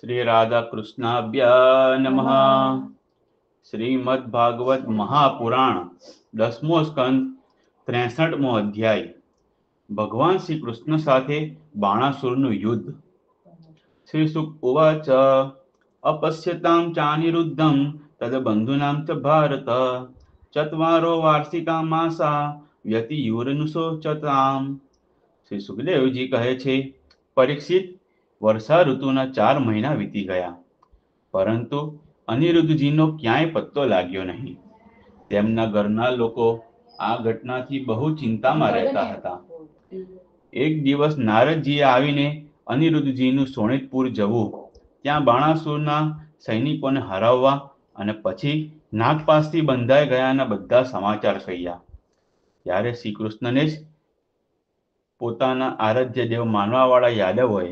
श्री राधा कृष्णाभ्या नमः। श्रीमद्भागवत महापुराण 10मो स्कंद 63मो अध्याय। भगवान श्री कृष्ण साथे बाणासुरનું યુદ્ધ। श्री सुक उवाच अपश्यतां चानिरुद्धं तद्बन्धूनां च भारत चत्वारो वार्षिका मासा व्यतियुरनुशोचताम्। શ્રી સુખદેવજી કહે છે, પરીક્ષિત, વર્ષા ઋતુના 4 મહિના વીતી ગયા, પરંતુ અનિરુદ્ધજીનો ક્યાંય પત્તો લાગ્યો નહીં. તેમના ઘરના લોકો આ ઘટનાથી બહુ ચિંતામાં રહેતા હતા. એક દિવસ નારદજીએ આવીને અનિરુદ્ધજીનું શોણિતપુર જવું, ત્યાં બાણાસુરના સૈનિકોને હરાવવા અને પછી નાગપાસથી બંધાઈ ગયાના બધા સમાચાર કહ્યા. ત્યારે શ્રી કૃષ્ણને જ પોતાના આરાધ્ય દેવ માનવાવાળા યાદવોએ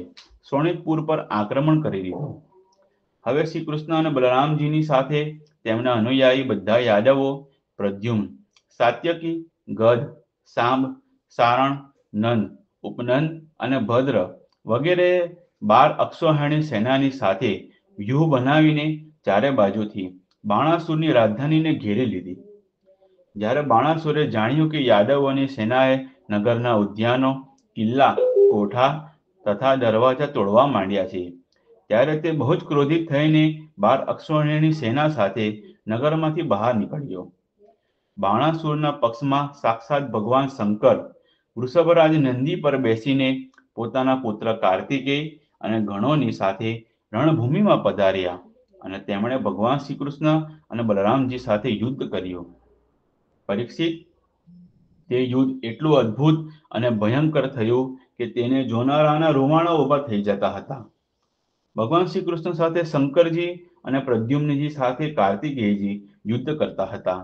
શોણિતપુર પર આક્રમણ કરી દીધું. હવે શ્રી કૃષ્ણ અને બલરામજીની સાથે તેમના અનુયાયી બધા યાદવો પ્રદ્યુમ્ન, સાત્યકી, ગધ, સાંબ, સારણ, નંદ, ઉપનંદ અને ભદ્ર વગેરે 12 અક્ષૌહિણી સેનાની સાથે વ્યૂહ બનાવીને ચારે બાજુથી બાણાસુરની રાજધાનીને ઘેરી લીધી. જ્યારે બાણાસુરે જાણ્યું કે યાદવોની સેનાએ નગરના ઉદ્યાનો, કિલ્લા, કોઠા તથા દરવાજા તોડવા માંડ્યા છે, ત્યારે તે બહુ જ ક્રોધિત થઈને 12 અક્ષૌહિણી સેના સાથે નગરમાંથી બહાર નીકળ્યો. બાણાસુરના પક્ષમાં સાક્ષાત ભગવાન શંકર વૃષભરાજ નંદી પર બેસીને પોતાના પુત્ર કાર્તિકેય અને ગણોની સાથે રણભૂમિમાં પધાર્યા અને તેમણે ભગવાન શ્રી કૃષ્ણ અને બલરામજી સાથે યુદ્ધ કર્યું. પરીક્ષિત, તે યુદ્ધ એટલું અદ્ભુત અને ભયંકર થયું કે તેને જોનારાના રૂવાણા ઊભા થઈ જતા હતા. ભગવાન શ્રી કૃષ્ણ સાથે શંકરજી અને પ્રદ્યુમ્નજી સાથે કાર્તિકેયજી યુદ્ધ કરતા હતા.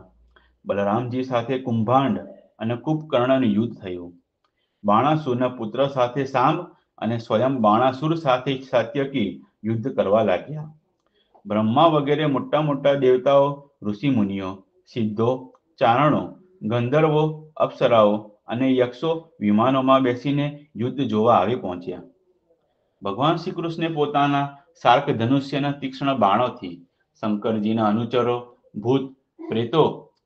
બલરામજી સાથે કુંભાંડ અને કુંભકર્ણનું યુદ્ધ થયું. બાણાસુરના પુત્ર સાથે સાંબ અને સ્વયં બાણાસુર સાથે સાત્યકી યુદ્ધ કરવા લાગ્યા. બ્રહ્મા વગેરે મોટા મોટા દેવતાઓ, ઋષિમુનિઓ, સિદ્ધો, ચારણો, ગંધર્વો, અપ્સરાઓ અને યક્ષો વિમાનોમાં બેસીને યુદ્ધ જોવા આવી પહોંચ્યા. ભગવાન શ્રી કૃષ્ણે પોતાના શાર્ક ધનુષ્યના તીક્ષ્ણ બાણોથી શંકરજીના અનુચરો, ભૂત, પ્રેતો,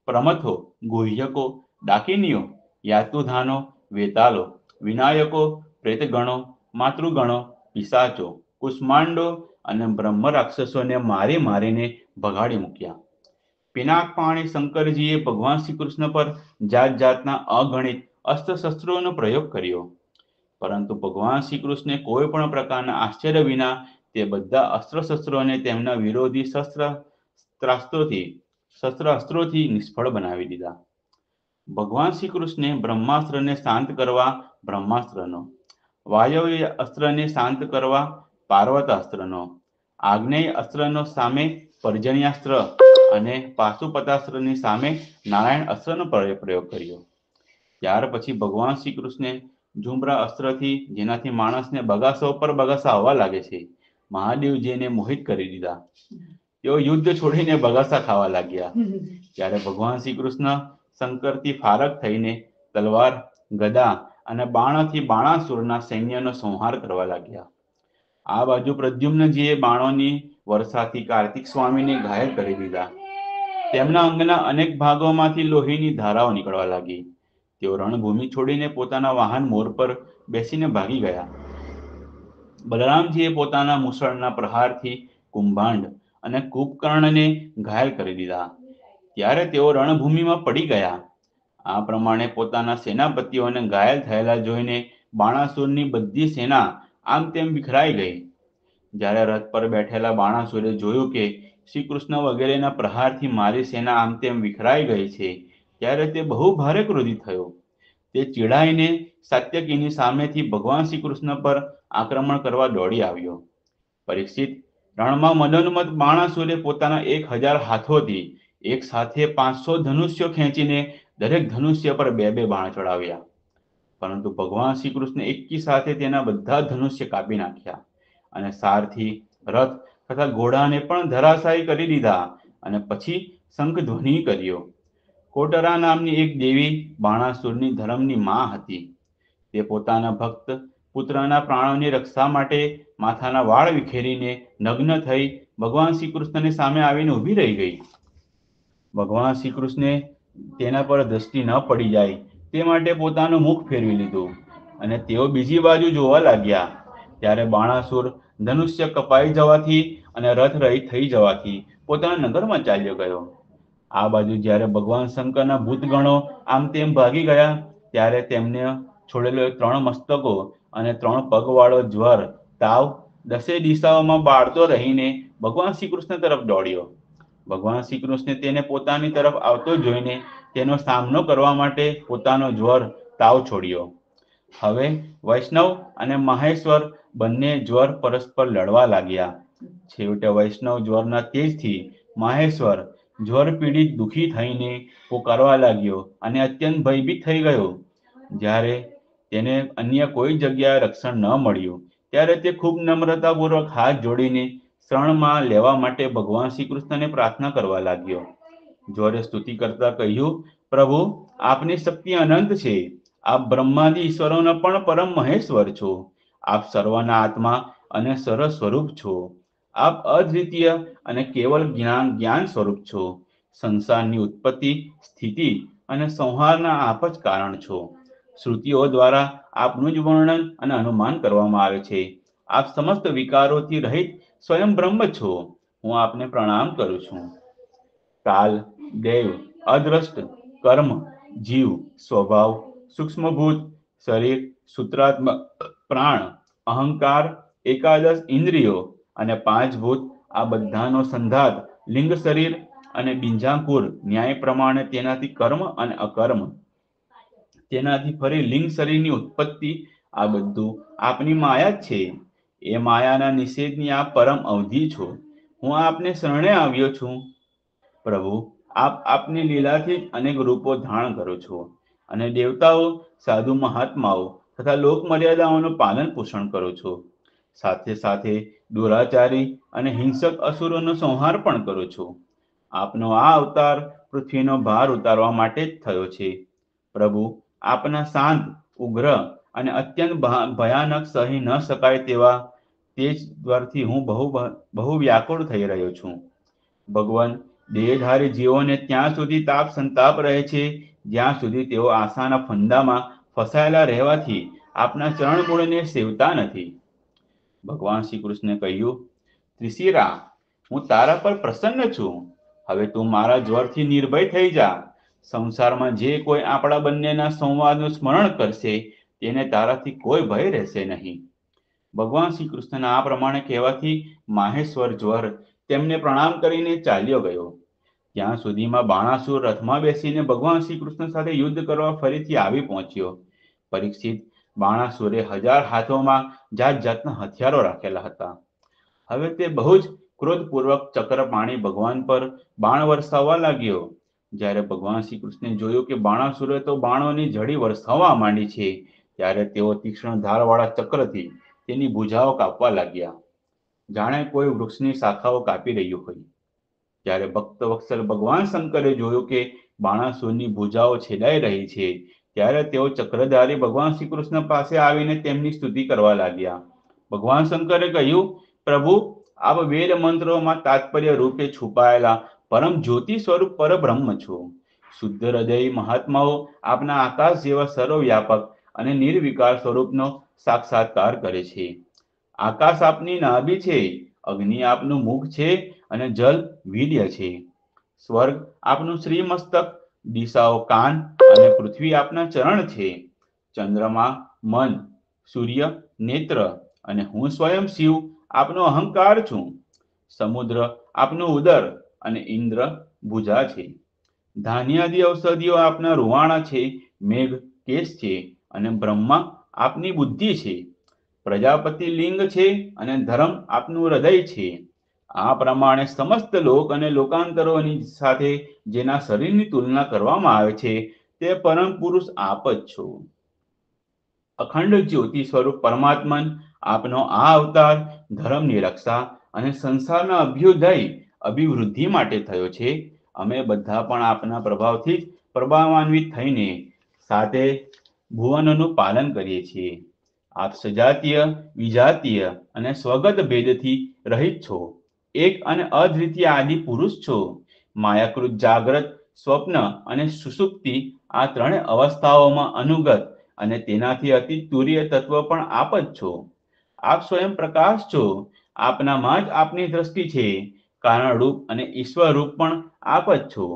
પ્રમથો, ગુહ્યકો, ડાકિનીઓ, યાતુધાનો, વેતાલો, વિનાયકો, પ્રેતગણો, માતૃગણો, પિશાચો, કુષ્માંડો અને બ્રહ્મ રાક્ષસોને મારી મારીને ભગાડી મૂક્યા. પિનાકપાણી શંકરજીએ ભગવાન શ્રી કૃષ્ણ પર જાત જાતના અગણિત અસ્ત્ર-શસ્ત્રોનો પ્રયોગ કર્યો, પરંતુ ભગવાન શ્રી કૃષ્ણે કોઈ પણ પ્રકારના આશ્ચર્ય વિના તે બધા અસ્ત્ર-શસ્ત્રોને તેમના વિરોધી શસ્ત્રાસ્ત્રોથી નિષ્ફળ બનાવી દીધા. ભગવાન શ્રી કૃષ્ણે બ્રહ્માસ્ત્રને શાંત કરવા બ્રહ્માસ્ત્રનો, વાયવ્ય અસ્ત્રને શાંત કરવા પાર્વતાસ્ત્રનો, આગ્નેય અસ્ત્રનો સામે પર્જન્યાસ્ત્ર અને પાશુપતાસ્ત્રની સામે નારાયણ અસ્ત્રનો પ્રયોગ કર્યો. ત્યાર પછી ભગવાન શ્રી કૃષ્ણે ઝુંબરા અસ્ત્રથી, જેનાથી માણસને બગાસા ઉપર બગાસા આવવા લાગે છે, મહાદેવજીને મોહિત કરી દીધા. તેઓ યુદ્ધ છોડીને બગાસા ખાવા લાગ્યા. ત્યારે ભગવાન શ્રી કૃષ્ણ શંકરથી ફારક થઈને તલવાર, ગદા અને બાણથી બાણાસુરના સૈન્યનો સંહાર કરવા લાગ્યા. આ બાજુ પ્રદ્યુમ્નજીએ બાણોની વર્ષાથી કાર્તિક સ્વામીને ઘાયલ કરી દીધા. તેમના અંગના અનેક ભાગોમાંથી લોહીની ધારાઓ નીકળવા લાગી. તેઓ રણભૂમિ છોડીને પોતાના વાહન મોર પર બેસીને ભાગી ગયા. બલરામજીએ પોતાના મુસળના પ્રહારથી કુંભાંડ અને કુંભકર્ણને ઘાયલ કરી દીધા. ત્યારે તેઓ રણભૂમિમાં પડી ગયા. આ પ્રમાણે પોતાના સેનાપતિઓને ઘાયલ થયેલા જોઈને બાણાસુરની બધી સેના આમ તેમ વિખરાઈ ગઈ. જ્યારે રથ પર બેઠેલા બાણાસુરે જોયું કે શ્રી કૃષ્ણ વગેરેના પ્રહારથી મારી સેના આમ તેમ વિખરાઈ ગઈ છે, ત્યારે તે બહુ ભારે ક્રોધિત થયો. તે ચીડાઈને સાત્યકીની સામેથી ભગવાન શ્રી કૃષ્ણ પર આક્રમણ કરવા દોડી આવ્યો. પરીક્ષિત, રણમાં મદોન્મત્ત બાણાસુરે પોતાના 1000 હાથોથી એક સાથે 500 ધનુષ્યો ખેંચીને દરેક ધનુષ્ય પર 2-2 બાણ ચડાવ્યા. પરંતુ ભગવાન શ્રી કૃષ્ણે એકી સાથે તેના બધા ધનુષ્ય કાપી નાખ્યા અને સારથી, રથ તથા ઘોડાને પણ ધરાશાયી કરી દીધા અને પછી શંખધ્વનિ કર્યો. કોટરા નામની એક દેવી બાણાસુરની ધર્મની માં હતી. તે પોતાના ભક્ત પુત્રના પ્રાણોની રક્ષા માટે માથાના વાળ વિખેરીને નગ્ન થઈ ભગવાન શ્રી કૃષ્ણની સામે આવીને ઊભી રહી ગઈ. ભગવાન શ્રી કૃષ્ણે તેના પર દ્રષ્ટિ ન પડી જાય તે માટે પોતાનું મુખ ફેરવી લીધું અને તેઓ બીજી બાજુ જોવા લાગ્યા. ત્યારે બાણાસુર ધનુષ્ય કપાઈ જવાથી અને રથ રહિત થઈ જવાથી પોતાના નગરમાં ચાલ્યો ગયો. આ બાજુ જ્યારે ભગવાન શંકરના ભૂતગણો આમ તેમ ભાગી ગયા ત્યારે તેમને છોડેલો 3 મસ્તકો અને 3 પગવાળો જ્વર તાવ દસે દિશાઓમાં બાળતો રહીને ભગવાન શ્રી કૃષ્ણ તરફ દોડ્યો. ભગવાન શ્રી કૃષ્ણે તેને પોતાની તરફ આવતો જોઈને તેનો સામનો કરવા માટે પોતાનો જ્વર તાવ છોડ્યો. હવે વૈષ્ણવ અને મહેશ્વર બંને જ્વર પરસ્પર લડવા લાગ્યા. છેવટે વૈષ્ણવ જ્વરના તેજથી મહેશ્વર જ્વર પીડિત દુઃખી થઈને પોકારવા લાગ્યો અને અત્યંત ભયભીત થઈ ગયો. જ્યારે તેને અન્ય કોઈ જગ્યાએ રક્ષણ ન મળ્યું ત્યારે તે ખૂબ નમ્રતાપૂર્વક હાથ જોડીને શરણમાં લેવા માટે ભગવાન શ્રી કૃષ્ણને પ્રાર્થના કરવા લાગ્યો. જ્વરે સ્તુતિ કરતા કહ્યું, પ્રભુ, આપની શક્તિ અનંત છે. આપ બ્રહ્માદિ ઈશ્વરોના પણ પરમ મહેશ્વર છો. આપ સર્વના આત્મા અને સર સ્વરૂપ છો. આપ અદ્વિતીય અને કેવલ જ્ઞાન સ્વરૂપ છો. સંસારની ઉત્પત્તિ, સ્થિતિ અને સંહારના આપ જ કારણ છો. શ્રુતિઓ દ્વારા આપનું જ વર્ણન અને અનુમાન કરવામાં આવે છે. આપ સમસ્ત વિકારોથી રહિત સ્વયં બ્રહ્મ છો. હું આપને પ્રણામ કરું છું. કાલ, દેવ, અદ્રષ્ટ, કર્મ, જીવ, સ્વભાવ, સૂક્ષ્મભૂત, શરીર, સૂત્રાત્મક, પ્રાણ, અહંકાર, એકાદશ ઇન્દ્રિયો અને 5 ભૂત આ બધાનો સંધાત લિંગ શરીર અને બિંજાંકુર ન્યાય પ્રમાણે તેનાથી કર્મ અને અકર્મ, તેનાથી ફરી લિંગ શરીરની ઉત્પત્તિ, આ બધું આપની માયા જ છે. એ માયાના નિષેધની આપ પરમ અવધિ છો. હું આપને શરણે આવ્યો છું. પ્રભુ, આપ આપની લીલાથી જ અનેક રૂપો ધારણ કરો છો અને દેવતાઓ, સાધુ મહાત્માઓ તથા લોક મર્યાદાઓનું પાલન પોષણ કરો છો. સાથે સાથે દુરાચારી અને હિંસક અસુરોનો સંહાર પણ કરો છો. આપનો આ અવતાર પૃથ્વીનો ભાર ઉતારવા માટે જ થયો છે. પ્રભુ, આપના શાંત, ઉગ્ર અને અત્યંત ભયાનક સહી ન શકાય તેવા તેજ દ્વારથી હું બહુ વ્યાકુળ થઈ રહ્યો છું. ભગવાન, દેહધારી જીવોને ત્યાં સુધી તાપ સંતાપ રહે છે જ્યાં સુધી તેઓ આશાના ફંદામાં ફસાયેલા રહેવાથી આપના ચરણમૂળને સેવતા નથી. ભગવાન શ્રી કૃષ્ણે કહ્યું, ત્રિશિરા, હું તારા પર પ્રસન્ન છું. હવે તું મારા જ્વરથી નિર્ભય થઈ જા. સંસારમાં જે કોઈ આપણા બંનેના સંવાદનું સ્મરણ કરશે તેને તારાથી કોઈ ભય રહેશે નહીં. ભગવાન શ્રી કૃષ્ણના આ પ્રમાણે કહેવાથી માહેશ્વર જ્વર તેમને પ્રણામ કરીને ચાલ્યો ગયો. ત્યાં સુધીમાં બાણાસુર રથમાં બેસીને ભગવાન શ્રી કૃષ્ણ સાથે યુદ્ધ કરવા ફરીથી આવી પહોંચ્યો. પરીક્ષિત, બાણાસુરે 1000 હાથોમાં જાત જાતના હથિયારો રાખેલા હતા. હવે તે બહુ જ ક્રોધપૂર્વક ચક્રપાણી ભગવાન પર બાણ વરસાવવા લાગ્યો. જ્યારે ભગવાન શ્રી કૃષ્ણે જોયું કે બાણાસુરે તો બાણોની ઝડી વરસાવવા માંડી છે ત્યારે તેઓ તીક્ષ્ણ ધારવાળા ચક્રથી તેની ભુજાઓ કાપવા લાગ્યા, જાણે કોઈ વૃક્ષની શાખાઓ કાપી રહ્યું હોય. જ્યારે ભક્તવત્સલ ભગવાન શંકરે જોયું કે બાણાસુરની ભુજાઓ છેદાઈ રહી છે ત્યારે તેઓ ચક્રધારી ભગવાન શ્રી કૃષ્ણ પાસે આવીને તેમની સ્તુતિ કરવા લાગ્યા. ભગવાન શંકરે કહ્યું, પ્રભુ, આપ વેદ મંત્રોમાં તાત્પર્ય રૂપે છુપાયેલા પરમ જ્યોતિ સ્વરૂપ પરબ્રહ્મ છો. શુદ્ધ હૃદય મહાત્માઓ આપના આકાશ જેવા સર્વવ્યાપક અને નિર્વિકાર સ્વરૂપનો સાક્ષાત્કાર કરે છે. આકાશ આપની નાભી છે, અગ્નિ આપનું મુખ છે અને જલ વીર્ય છે. સ્વર્ગ આપનું શ્રીમસ્તક, દિશાઓ કાન અને પૃથ્વી આપના ચરણ છે. ચંદ્રમા મન, સૂર્ય નેત્ર અને હું સ્વયં શિવ આપનો અહંકાર છું. સમુદ્ર આપનું ઉદર અને ઇન્દ્ર ભુજા છે. ધાન્યાદિ ઔષધિઓ આપના રૂવાણા છે. મેઘ કેશ છે અને બ્રહ્મા આપની બુદ્ધિ છે. પ્રજાપતિ લિંગ છે અને ધર્મ આપનું હૃદય છે. આ પ્રમાણે સમસ્ત લોક અને લોકાંતરોની સાથે જેના શરીરની તુલના કરવામાં આવે છે તે પરમ પુરુષ આપ જ છો. અખંડ જ્યોતિ સ્વરૂપ પરમાત્મન આપનો આ અવતાર ધર્મની રક્ષા અને સંસારના અભ્યુદય અભિવૃદ્ધિ માટે થયો છે. અમે બધા પણ આપના પ્રભાવથી જ પ્રભાવાન્વિત થઈને સાથે ભુવનોનું પાલન કરીએ છીએ. આપ સજાતીય, વિજાતીય અને સ્વગત ભેદથી રહિત છો. એક અને અદ્વિતીય આદિ પુરુષ છો. માયાકૃત જાગ્રત, સ્વપ્ન અને સુષુપ્તિ આ ત્રણે અવસ્થાઓમાં અનુગત અને તેનાથી અતિ તુર્ય તત્વ પણ આપ જ છો. આપ સ્વયં પ્રકાશ છો. આપનામાં જ આપની દ્રષ્ટિ છે. કારણ રૂપ અને ઈશ્વર રૂપ પણ આપ જ છો.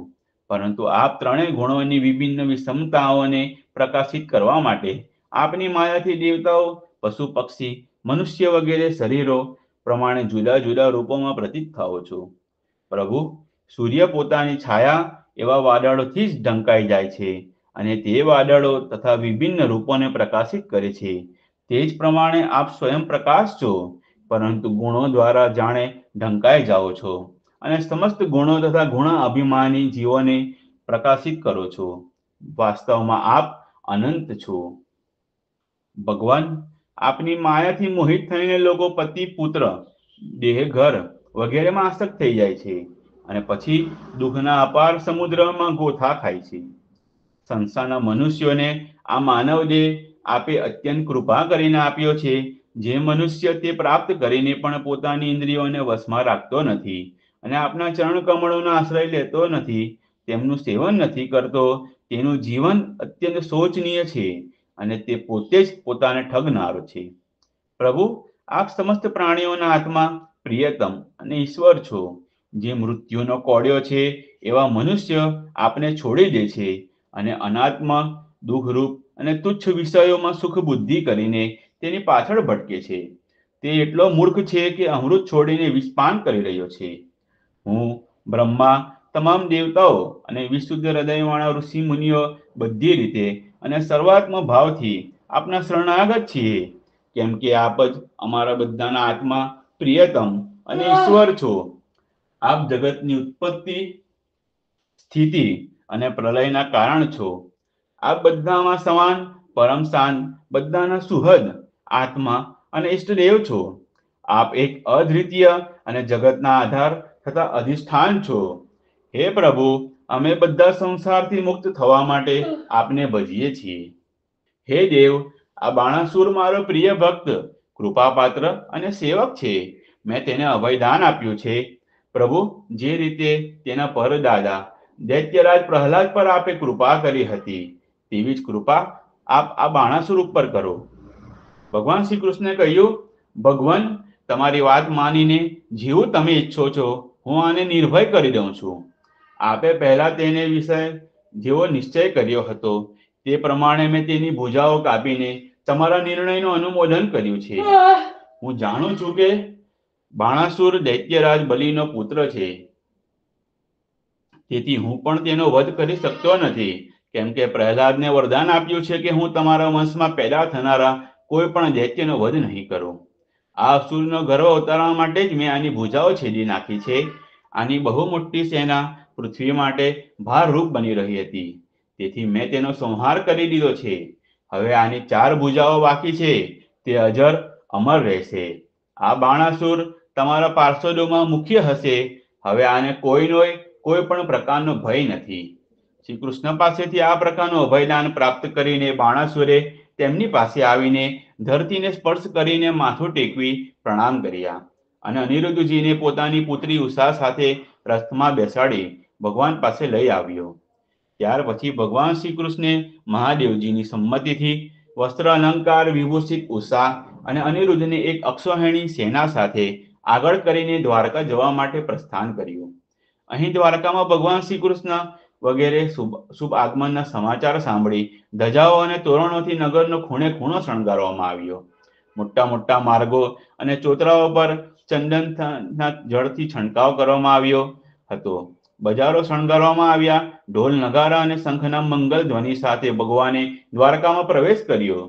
પરંતુ આપ ત્રણેય ગુણોની વિભિન્ન વિષમતાઓને પ્રકાશિત કરવા માટે આપની માયાથી દેવતાઓ, પશુ પક્ષી, મનુષ્ય વગેરે શરીરો પ્રમાણે જુદા જુદા રૂપોમાં પ્રતીત થાઓ છો. પ્રભુ, સૂર્ય પોતાની છાયા એવા વાદળોથી જ ઢંકાઈ જાય છે અને તે વાદળો તથા વિભિન્ન રૂપોને પ્રકાશિત કરે છે. તે જ પ્રમાણે આપ સ્વયં પ્રકાશ છો, પરંતુ ગુણો દ્વારા જાણે ઢંકાઈ જાઓ છો અને સમસ્ત ગુણો તથા ગુણ અભિમાની જીવોને પ્રકાશિત કરો છો. વાસ્તવમાં આપ અનંત છો. ભગવાન, આપની માયાથી મોહિત થઈને લોકો પતિ, પુત્ર, દેહ, ઘર વગેરેમાં આસક્ત થઈ જાય છે અને પછી દુઃખના અપાર સમુદ્રમાં ગોથા ખાય છે. સંસારના મનુષ્યોને આ માનવ દેહ આપે અત્યંત કૃપા કરીને આપ્યો છે. જે મનુષ્ય તે પ્રાપ્ત કરીને પણ પોતાની ઇન્દ્રિયોને વશમાં રાખતો નથી અને આપના ચરણ કમળોનો આશ્રય લેતો નથી, તેમનું સેવન નથી કરતો, તેનું જીવન અત્યંત શોચનીય છે અને તે પોતે જ પોતાને ઠગનારો છે. પ્રભુ, આપ સમસ્ત પ્રાણીઓના આત્મા, પ્રિયતમ અને ઈશ્વર છો. જે મૃત્યુનો કોળિયો છે એવા મનુષ્ય આપને છોડી દે છે અને અનાત્મ, દુઃખરૂપ અને તુચ્છ વિષયોમાં સુખ બુદ્ધિ કરીને તેની પાછળ ભટકે છે. તે એટલો મૂર્ખ છે કે અમૃત છોડીને વિષપાન કરી રહ્યો છે. હું, બ્રહ્મા, તમામ દેવતાઓ અને વિશુદ્ધ હૃદયવાળા ઋષિ મુનિઓ બધી રીતે અને સર્વાત્મ ભાવથી આપના શરણાગત છીએ, કેમ કે આપ જ અમારા બધાના આત્મા, પ્રિયતમ અને ઈશ્વર છો. આપ જગતની ઉત્પત્તિ, સ્થિતિ અને પ્રલયના કારણ છો. આપ બધામાં સમાન, પરમ શાંત, બધાના સુહદ, આત્મા અને ઈષ્ટદેવ છો. આપ એક અદ્વિતીય અને જગતના આધાર તથા અધિષ્ઠાન છો. હે પ્રભુ, અમે બધા સંસારથી મુક્ત થવા માટે આપને ભજીએ છીએ. હે દેવ, આ બાણાસુર મારો પ્રિય ભક્ત, કૃપાપાત્ર અને સેવક છે. મેં તેને અભયદાન આપ્યું છે. પ્રભુ, જે રીતે તેના પરદાદા દૈત્યરાજ પ્રહલાદ પર આપે કૃપા કરી હતી, તેવી જ કૃપા આપ આ બાણાસુર ઉપર કરો. ભગવાન શ્રી કૃષ્ણે કહ્યું, ભગવાન, તમારી વાત માનીને જેવું તમે ઈચ્છો છો હું આને નિર્ભય કરી દઉં છું. આપે પહેલા તેને વિશે જેવો નિશ્ચય કર્યો હતો તે પ્રમાણે મેં તેની ભુજાઓ કાપીને તમારા નિર્ણયનું અનુમોદન કર્યું છે. હું જાણું છું કે બાણાસુર દૈત્યરાજ બલિનો પુત્ર છે, તેથી હું પણ તેનો વધ કરી શકતો નથી, કેમ કે પ્રહલાદને વરદાન આપ્યું છે કે હું તમારા વંશમાં પેદા થનારા કોઈ પણ દૈત્યનો વધ નહીં કરું. આ અસુરનો ગર્વ ઉતારવા માટે જ મેં આની ભુજાઓ છેદી નાખી છે. આની બહુ મોટી સેના પૃથ્વી માટે ભારરૂપ બની રહી હતી, તેથી મેં તેનો સંહાર કરી દીધો છે. હવે આની 4 ભુજાઓ બાકી છે, તે અજર અમર રહેશે. આ બાણાસુર તમારા પાર્ષદોમાં મુખ્ય હશે. હવે આને કોઈ પણ પ્રકારનો ભય નથી. શ્રી કૃષ્ણ પાસેથી આ પ્રકારનું અભયદાન પ્રાપ્ત કરીને બાણાસુરે તેમની પાસે આવીને ધરતીને સ્પર્શ કરીને માથું ટેકવી પ્રણામ કર્યા અને અનિરુદ્ધજીને પોતાની પુત્રી ઉષા સાથે રથમાં બેસાડી ભગવાન પાસે લઈ આવ્યો. ત્યાર પછી ભગવાન શ્રી કૃષ્ણે મહાદેવજીની સંમતિથી વસ્ત્ર અલંકાર વિભૂષિત ઉષા અને અનિરુદ્ધને એક અક્ષૌહિણી સેના સાથે આગળ કરીને દ્વારકા જવા માટે પ્રસ્થાન કર્યું. અહીં દ્વારકામાં ભગવાન શ્રી કૃષ્ણ વગેરે શુભ આગમનના સમાચાર સાંભળી ધજાઓ અને તોરણોથી નગરનો ખૂણે ખૂણો શણગારવામાં આવ્યો. મોટા મોટા માર્ગો અને ચોતરાઓ પર ચંદનના જળથી છંટકાવ કરવામાં આવ્યો હતો. બજારો શણગારવામાં આવ્યા. ઢોલ, નગારા અને શંખના મંગલ ધ્વનિ સાથે ભગવાને દ્વારકામાં પ્રવેશ કર્યો.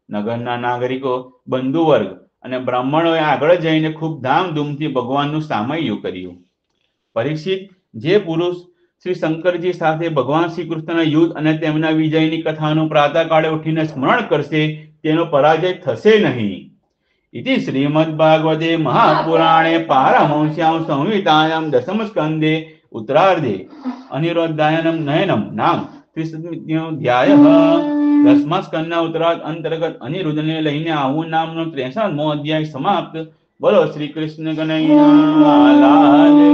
નગરના નાગરિકો, બંધુ વર્ગ અને બ્રાહ્મણોએ આગળ જઈને ખૂબ ધામધૂમથી ભગવાનનું સામૈયું કર્યું. પરીક્ષિત, જે પુરુષ શ્રી શંકરજી સાથે ભગવાન શ્રી કૃષ્ણના યુદ્ધ અને તેમના વિજયની કથાનું પ્રાતઃકાળે ઉઠીને સ્મરણ કરશે તેનો પરાજય થશે નહીં. इति श्रीमद्भागवते महापुराणे पारमहंस्यां संहितायां दशम स्कंदे उत्तरार्धे अनिरुद्धायनं नयनं नाम કૃષ્ણ ધ્યાય. 10મા સ્કંદના ઉત્તરાર્ધ અંતર્ગત અનિરુદ્ધને લઈને આવું નામનો 63મો અધ્યાય સમાપ્ત. બોલો શ્રી કૃષ્ણ કનૈયા લાલ